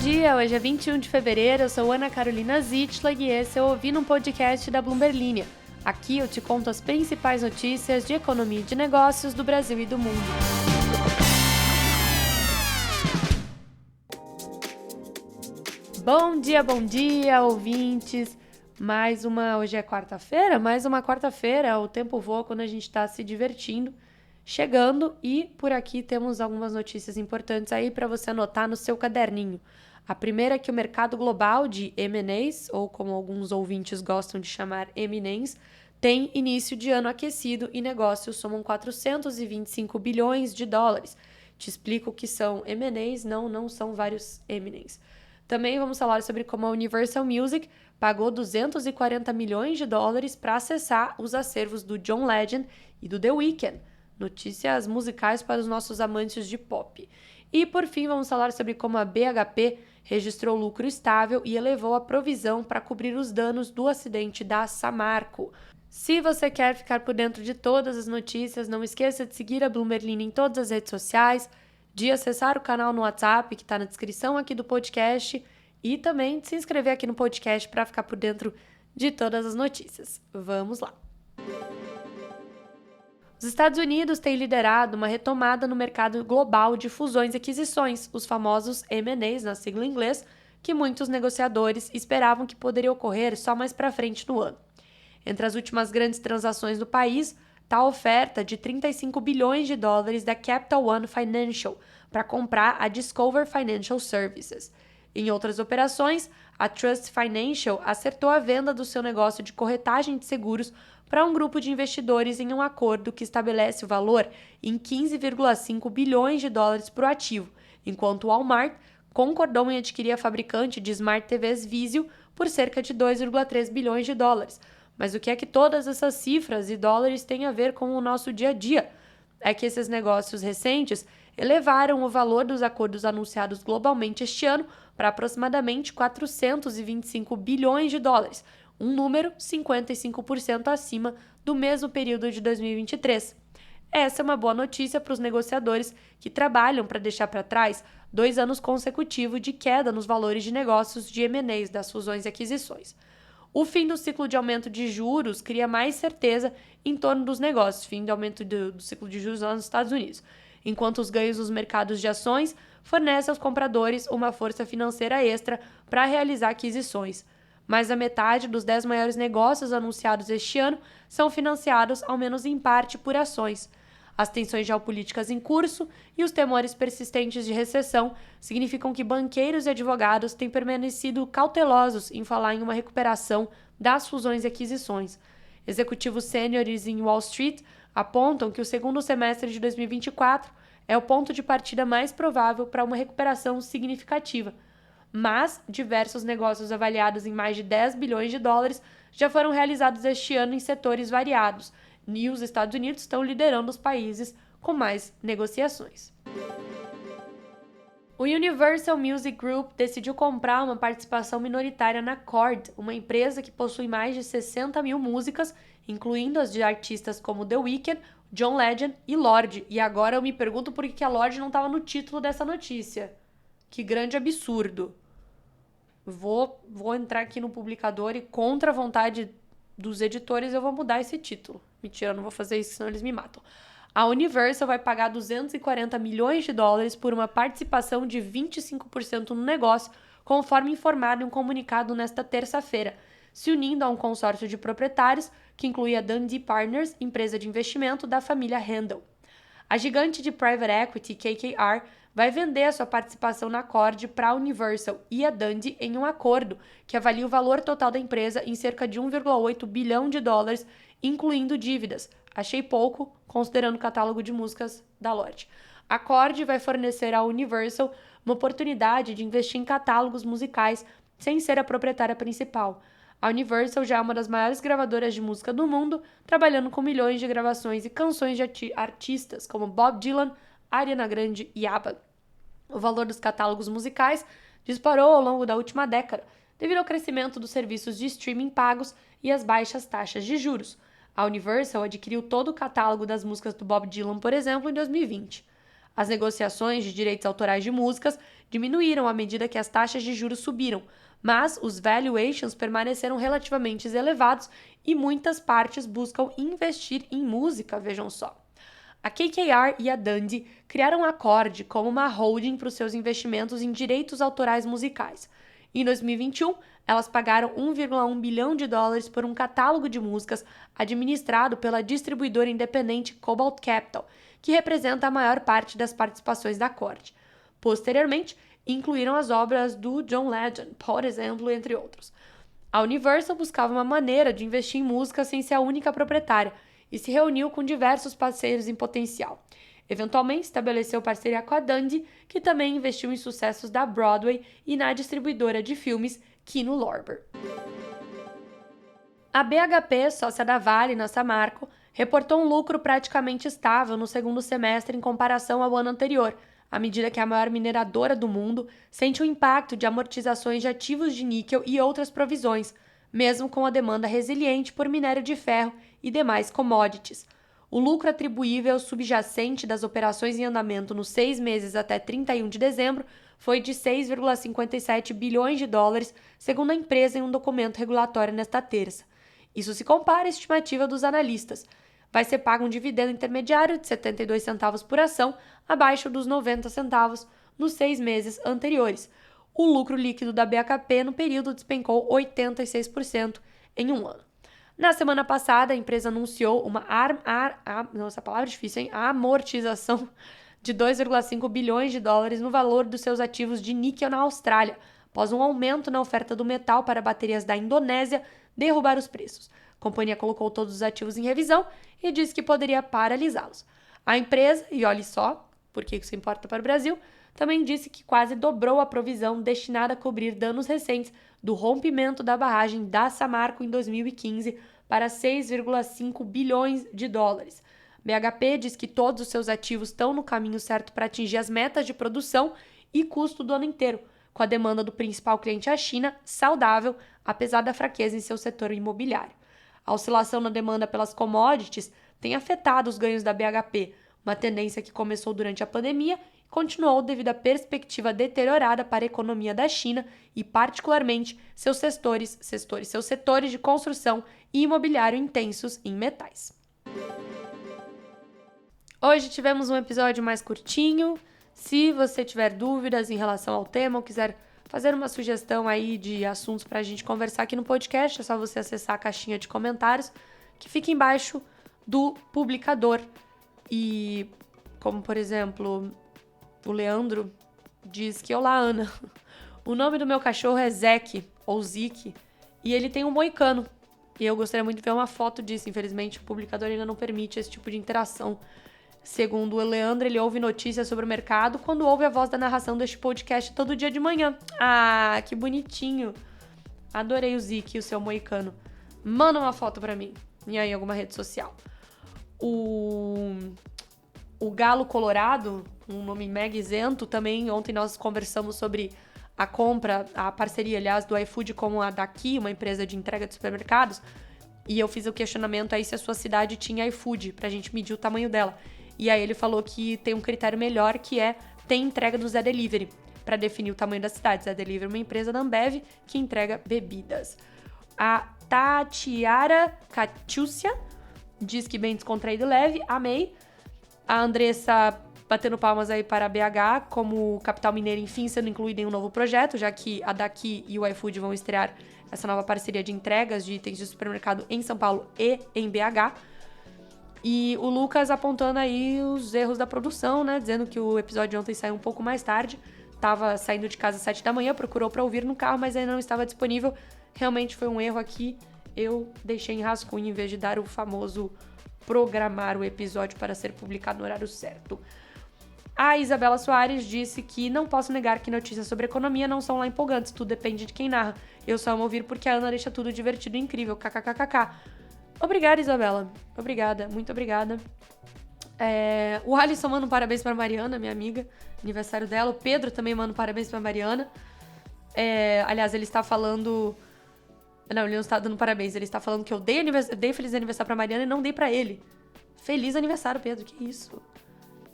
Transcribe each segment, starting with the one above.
dia, hoje é 21 de fevereiro, eu sou Ana Carolina Zitlag e esse é o Ouvindo um Podcast da Bloomberg Linha. Aqui eu te conto as principais notícias de economia e de negócios do Brasil e do mundo. Bom dia, ouvintes! Hoje é quarta-feira, mais uma quarta-feira, o tempo voa quando a gente está se divertindo, chegando, e por aqui temos algumas notícias importantes aí para você anotar no seu caderninho. A primeira é que o mercado global de M&As, ou como alguns ouvintes gostam de chamar eminens, tem início de ano aquecido e negócios somam 425 bilhões de dólares. Te explico o que são M&As, não são vários eminens. Também vamos falar sobre como a Universal Music pagou 240 milhões de dólares para acessar os acervos do John Legend e do The Weeknd. Notícias musicais para os nossos amantes de pop. E, por fim, vamos falar sobre como a BHP registrou lucro estável e elevou a provisão para cobrir os danos do acidente da Samarco. Se você quer ficar por dentro de todas as notícias, não esqueça de seguir a Bloomberg Linha em todas as redes sociais, de acessar o canal no WhatsApp, que está na descrição aqui do podcast, e também de se inscrever aqui no podcast para ficar por dentro de todas as notícias. Vamos lá! Os Estados Unidos têm liderado uma retomada no mercado global de fusões e aquisições, os famosos M&As, na sigla em inglês, que muitos negociadores esperavam que poderia ocorrer só mais para frente no ano. Entre as últimas grandes transações do país, está a oferta de 35 bilhões de dólares da Capital One Financial para comprar a Discover Financial Services. Em outras operações, a Trust Financial acertou a venda do seu negócio de corretagem de seguros para um grupo de investidores em um acordo que estabelece o valor em 15,5 bilhões de dólares para o ativo, enquanto o Walmart concordou em adquirir a fabricante de Smart TVs Vizio por cerca de 2,3 bilhões de dólares. Mas o que é que todas essas cifras e dólares têm a ver com o nosso dia a dia? É que esses negócios recentes elevaram o valor dos acordos anunciados globalmente este ano para aproximadamente 425 bilhões de dólares, um número 55% acima do mesmo período de 2023. Essa é uma boa notícia para os negociadores que trabalham para deixar para trás 2 anos consecutivos de queda nos valores de negócios de M&As, das fusões e aquisições. O fim do ciclo de aumento de juros cria mais certeza em torno dos negócios, fim do aumento do ciclo de juros lá nos Estados Unidos, enquanto os ganhos nos mercados de ações fornecem aos compradores uma força financeira extra para realizar aquisições. Mais da metade dos 10 maiores negócios anunciados este ano são financiados, ao menos em parte, por ações. As tensões geopolíticas em curso e os temores persistentes de recessão significam que banqueiros e advogados têm permanecido cautelosos em falar em uma recuperação das fusões e aquisições. Executivos sêniores em Wall Street apontam que o segundo semestre de 2024 é o ponto de partida mais provável para uma recuperação significativa. Mas diversos negócios avaliados em mais de 10 bilhões de dólares já foram realizados este ano em setores variados, e os Estados Unidos estão liderando os países com mais negociações. O Universal Music Group decidiu comprar uma participação minoritária na Chord, uma empresa que possui mais de 60 mil músicas, incluindo as de artistas como The Weeknd, John Legend e Lorde. E agora eu me pergunto por que a Lorde não estava no título dessa notícia. Que grande absurdo. Vou entrar aqui no publicador e, contra a vontade dos editores, eu vou mudar esse título. Mentira, eu não vou fazer isso, senão eles me matam. A Universal vai pagar 240 milhões de dólares por uma participação de 25% no negócio, conforme informado em um comunicado nesta terça-feira, se unindo a um consórcio de proprietários que inclui a Dundee Partners, empresa de investimento da família Handel. A gigante de private equity KKR vai vender a sua participação na Chord para a Universal e a Dundee em um acordo que avalia o valor total da empresa em cerca de 1,8 bilhão de dólares, incluindo dívidas. Achei pouco, considerando o catálogo de músicas da Lorde. A Chord vai fornecer à Universal uma oportunidade de investir em catálogos musicais sem ser a proprietária principal. A Universal já é uma das maiores gravadoras de música do mundo, trabalhando com milhões de gravações e canções de artistas como Bob Dylan, Ariana Grande e ABBA. O valor dos catálogos musicais disparou ao longo da última década, devido ao crescimento dos serviços de streaming pagos e às baixas taxas de juros. A Universal adquiriu todo o catálogo das músicas do Bob Dylan, por exemplo, em 2020. As negociações de direitos autorais de músicas diminuíram à medida que as taxas de juros subiram, mas os valuations permaneceram relativamente elevados e muitas partes buscam investir em música, vejam só. A KKR e a Dundee criaram um acorde como uma holding para os seus investimentos em direitos autorais musicais. Em 2021, elas pagaram 1,1 bilhão de dólares por um catálogo de músicas administrado pela distribuidora independente Cobalt Capital, que representa a maior parte das participações da acorde. Posteriormente, incluíram as obras do John Legend, por exemplo, entre outros. A Universal buscava uma maneira de investir em música sem ser a única proprietária e se reuniu com diversos parceiros em potencial. Eventualmente, estabeleceu parceria com a Dundee, que também investiu em sucessos da Broadway e na distribuidora de filmes Kino Lorber. A BHP, sócia da Vale na Samarco, reportou um lucro praticamente estável no segundo semestre em comparação ao ano anterior, à medida que a maior mineradora do mundo sente o impacto de amortizações de ativos de níquel e outras provisões, mesmo com a demanda resiliente por minério de ferro e demais commodities. O lucro atribuível subjacente das operações em andamento nos 6 meses até 31 de dezembro foi de 6,57 bilhões de dólares, segundo a empresa em um documento regulatório nesta terça. Isso se compara à estimativa dos analistas. Vai ser pago um dividendo intermediário de 72 centavos por ação, abaixo dos 90 centavos nos 6 meses anteriores. O lucro líquido da BHP no período despencou 86% em um ano. Na semana passada, a empresa anunciou uma amortização de 2,5 bilhões de dólares no valor dos seus ativos de níquel na Austrália, após um aumento na oferta do metal para baterias da Indonésia derrubar os preços. A companhia colocou todos os ativos em revisão e disse que poderia paralisá-los. A empresa, e olhe só, porque isso importa para o Brasil, também disse que quase dobrou a provisão destinada a cobrir danos recentes do rompimento da barragem da Samarco em 2015 para 6,5 bilhões de dólares. BHP diz que todos os seus ativos estão no caminho certo para atingir as metas de produção e custo do ano inteiro, com a demanda do principal cliente, a China, saudável, apesar da fraqueza em seu setor imobiliário. A oscilação na demanda pelas commodities tem afetado os ganhos da BHP, uma tendência que começou durante a pandemia e continuou devido à perspectiva deteriorada para a economia da China e, particularmente, seus setores de construção e imobiliário intensos em metais. Hoje tivemos um episódio mais curtinho. Se você tiver dúvidas em relação ao tema ou quiser fazer uma sugestão aí de assuntos para a gente conversar aqui no podcast, é só você acessar a caixinha de comentários que fica embaixo do publicador. E como, por exemplo, o Leandro diz que: olá, Ana, o nome do meu cachorro é Zeke, ou Zeke, e ele tem um moicano. E eu gostaria muito de ver uma foto disso. Infelizmente, o publicador ainda não permite esse tipo de interação. Segundo o Leandro, ele ouve notícias sobre o mercado quando ouve a voz da narração deste podcast todo dia de manhã. Ah, que bonitinho. Adorei o Zeke e o seu moicano. Manda uma foto pra mim. E aí, em alguma rede social. O Galo Colorado, um nome mega isento, também ontem nós conversamos sobre a compra, a parceria, aliás, do iFood com a Daqui, uma empresa de entrega de supermercados, e eu fiz o questionamento aí se a sua cidade tinha iFood, pra gente medir o tamanho dela. E aí ele falou que tem um critério melhor, que é ter entrega do Zé Delivery, para definir o tamanho da cidade. Zé Delivery é uma empresa da Ambev que entrega bebidas. A Tatiara Catiúcia diz que bem descontraído e leve, amei. A Andressa batendo palmas aí para a BH, como capital mineira, enfim, sendo incluída em um novo projeto, já que a Daqui e o iFood vão estrear essa nova parceria de entregas de itens de supermercado em São Paulo e em BH. E o Lucas apontando aí os erros da produção, né? Dizendo que o episódio de ontem saiu um pouco mais tarde. Tava saindo de casa às 7 da manhã, procurou para ouvir no carro, mas ainda não estava disponível. Realmente foi um erro aqui. Eu deixei em rascunho em vez de dar o famoso programar o episódio para ser publicado no horário certo. A Isabela Soares disse que: não posso negar que notícias sobre economia não são lá empolgantes, tudo depende de quem narra. Eu só amo ouvir porque a Ana deixa tudo divertido e incrível, kkkk. Obrigada, Isabela. Obrigada, muito obrigada. O Alisson manda um parabéns pra Mariana, minha amiga, aniversário dela. O Pedro também manda um parabéns pra Mariana. Aliás, ele está falando... Não, ele não está dando parabéns, ele está falando que eu dei feliz aniversário pra Mariana e não dei pra ele. Feliz aniversário, Pedro, que isso?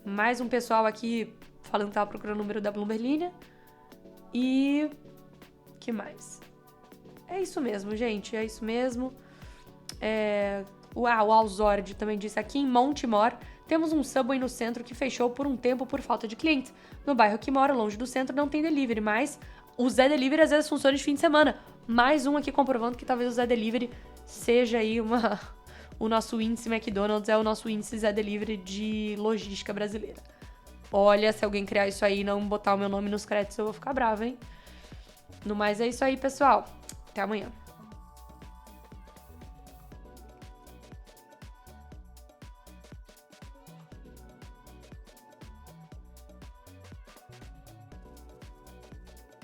Mais um pessoal aqui falando que tava procurando o número da Bloomberg Linha. E... que mais? É isso mesmo, gente. É isso mesmo. O Alzord também disse: aqui em Montemor temos um Subway no centro que fechou por um tempo por falta de clientes. No bairro que moro, longe do centro, não tem delivery, mas o Zé Delivery às vezes funciona de fim de semana. Mais um aqui comprovando que talvez o Zé Delivery seja aí o nosso índice McDonald's, é o nosso índice Zé Delivery de logística brasileira. Olha, se alguém criar isso aí e não botar o meu nome nos créditos, eu vou ficar brava, hein? No mais é isso aí, pessoal. Até amanhã.